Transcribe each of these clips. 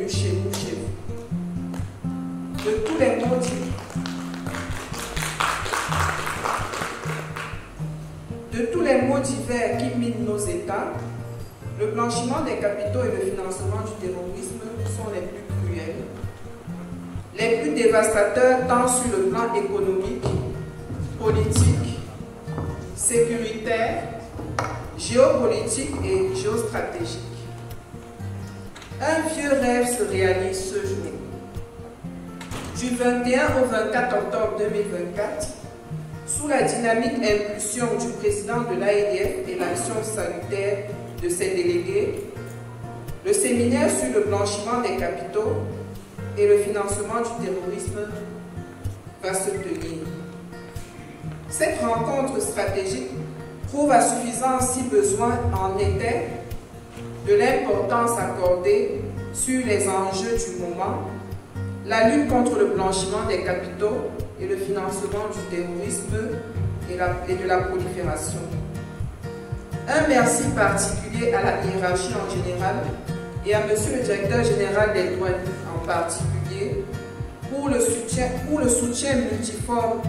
bienvenue chez nous, chez vous. De tous les mots divers qui minent nos États, le blanchiment des capitaux et le financement du terrorisme sont les plus cruels, les plus dévastateurs tant sur le plan économique, politique, sécuritaire, géopolitique et géostratégique. Un vieux rêve se réalise ce jour. Du 21 au 24 octobre 2024, sous la dynamique impulsion du président de l'AEDF et l'action salutaire de ses délégués, le séminaire sur le blanchiment des capitaux et le financement du terrorisme va se tenir. Cette rencontre stratégique prouve à suffisance, si besoin en était, de l'importance accordée sur les enjeux du moment, la lutte contre le blanchiment des capitaux et le financement du terrorisme et de la prolifération. Un merci particulier à la hiérarchie en général et à Monsieur le Directeur général des douanes en particulier pour le soutien multiforme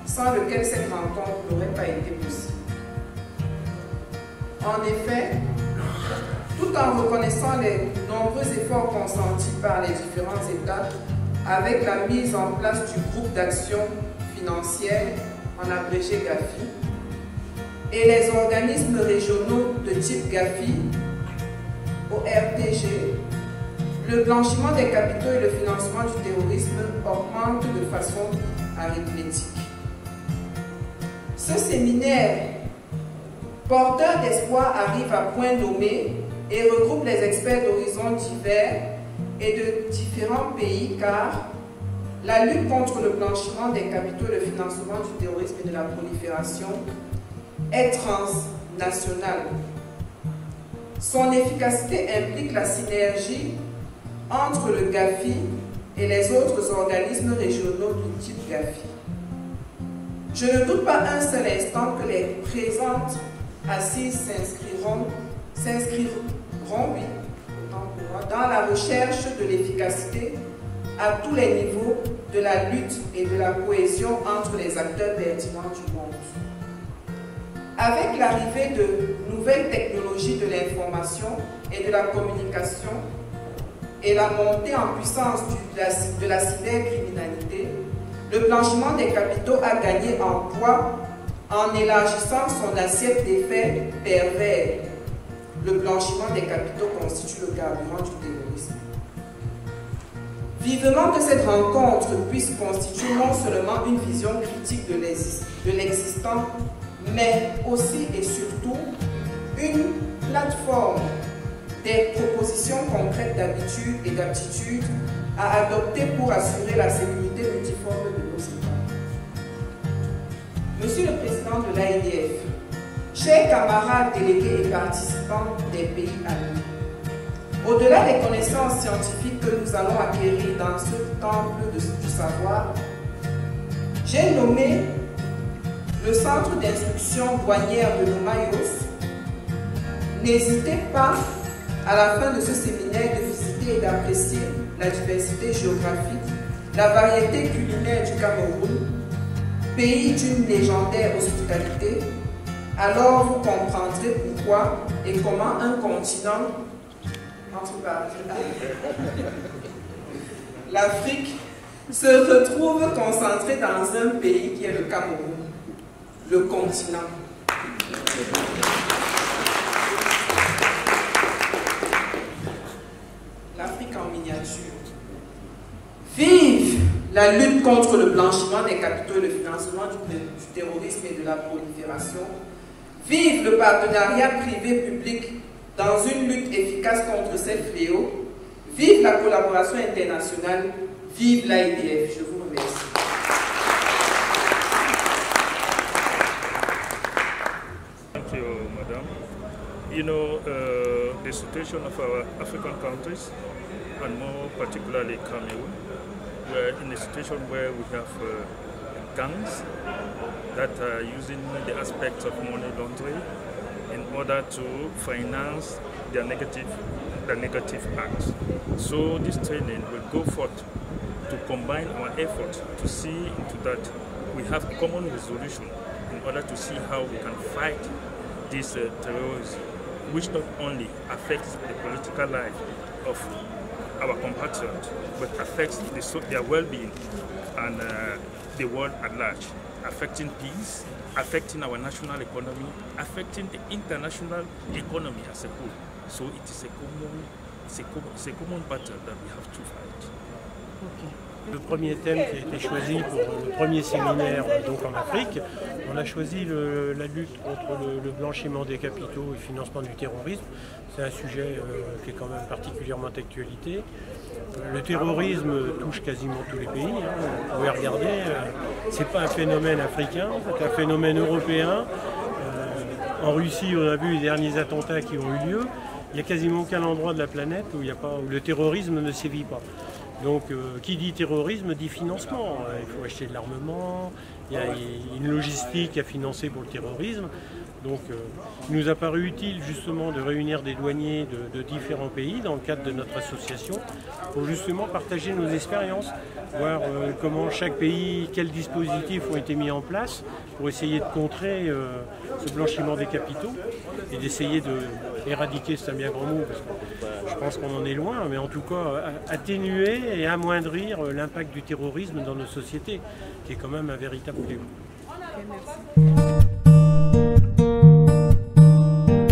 sans lequel cette rencontre n'aurait pas été possible. En effet, tout en reconnaissant les nombreux efforts consentis par les différents États avec la mise en place du groupe d'action financière, en abrégé GAFI, et les organismes régionaux de type GAFI, au RTG, le blanchiment des capitaux et le financement du terrorisme augmentent de façon arithmétique. Ce séminaire porteur d'espoir arrive à point nommé et regroupe les experts d'horizons divers et de différents pays, car la lutte contre le blanchiment des capitaux et le financement du terrorisme et de la prolifération est transnationale. Son efficacité implique la synergie entre le GAFI et les autres organismes régionaux du type GAFI. Je ne doute pas un seul instant que les présentes assises s'inscriront dans la recherche de l'efficacité à tous les niveaux de la lutte et de la cohésion entre les acteurs pertinents du monde. Avec l'arrivée de nouvelles technologies de l'information et de la communication et la montée en puissance de la cybercriminalité, le blanchiment des capitaux a gagné en poids en élargissant son assiette d'effets pervers. Le blanchiment des capitaux constitue le carburant du terrorisme. Vivement que cette rencontre puisse constituer non seulement une vision critique de l'existant, mais aussi et surtout une plateforme des propositions concrètes d'habitude et d'aptitude à adopter pour assurer la sécurité multiforme de nos États. Monsieur le Président de l'AEDF, chers camarades délégués et participants des pays amis, au-delà des connaissances scientifiques que nous allons acquérir dans ce temple du savoir, j'ai nommé le centre d'instruction douanière de Nomayos. N'hésitez pas, à la fin de ce séminaire, de visiter et d'apprécier la diversité géographique, la variété culinaire du Cameroun, pays d'une légendaire hospitalité. Alors vous comprendrez pourquoi et comment un continent, entre parenthèses, l'Afrique, se retrouve concentré dans un pays qui est le Cameroun, le continent. L'Afrique en miniature. Vive la lutte contre le blanchiment des capitaux et le financement du terrorisme et de la prolifération. Vive le partenariat privé-public dans une lutte efficace contre ces fléaux. Vive la collaboration internationale. Vive l'AEDF. Je vous remercie. Thank you, Madam. You know, the situation of our African countries, and more particularly Cameroon, we are in a situation where we have gangs that are using the aspects of money laundering in order to finance their negative acts. So this training will go forth to combine our efforts to see into that we have common resolution in order to see how we can fight this terrorism, which not only affects the political life of our compatriots, but affects their well-being and the world at large, affecting peace, affecting our national economy, affecting the international economy as a whole. So it is a common battle that we have to fight. Okay. Le premier thème qui a été choisi pour le premier séminaire donc en Afrique, on a choisi la lutte contre le blanchiment des capitaux et le financement du terrorisme. C'est un sujet qui est quand même particulièrement d'actualité. Le terrorisme touche quasiment tous les pays. Vous pouvez regarder, c'est pas un phénomène africain, c'est un phénomène européen. En Russie, on a vu les derniers attentats qui ont eu lieu. Il n'y a quasiment aucun endroit de la planète où le terrorisme ne sévit pas. Donc, qui dit terrorisme dit financement. Il faut acheter de l'armement, il y a une logistique à financer pour le terrorisme. Donc, il nous a paru utile justement de réunir des douaniers de différents pays dans le cadre de notre association pour justement partager nos expériences, voir comment chaque pays, quels dispositifs ont été mis en place pour essayer de contrer ce blanchiment des capitaux et d'essayer d'éradiquer, c'est un bien grand mot, parce que je pense qu'on en est loin, mais en tout cas atténuer et amoindrir l'impact du terrorisme dans nos sociétés, qui est quand même un véritable fléau. Merci.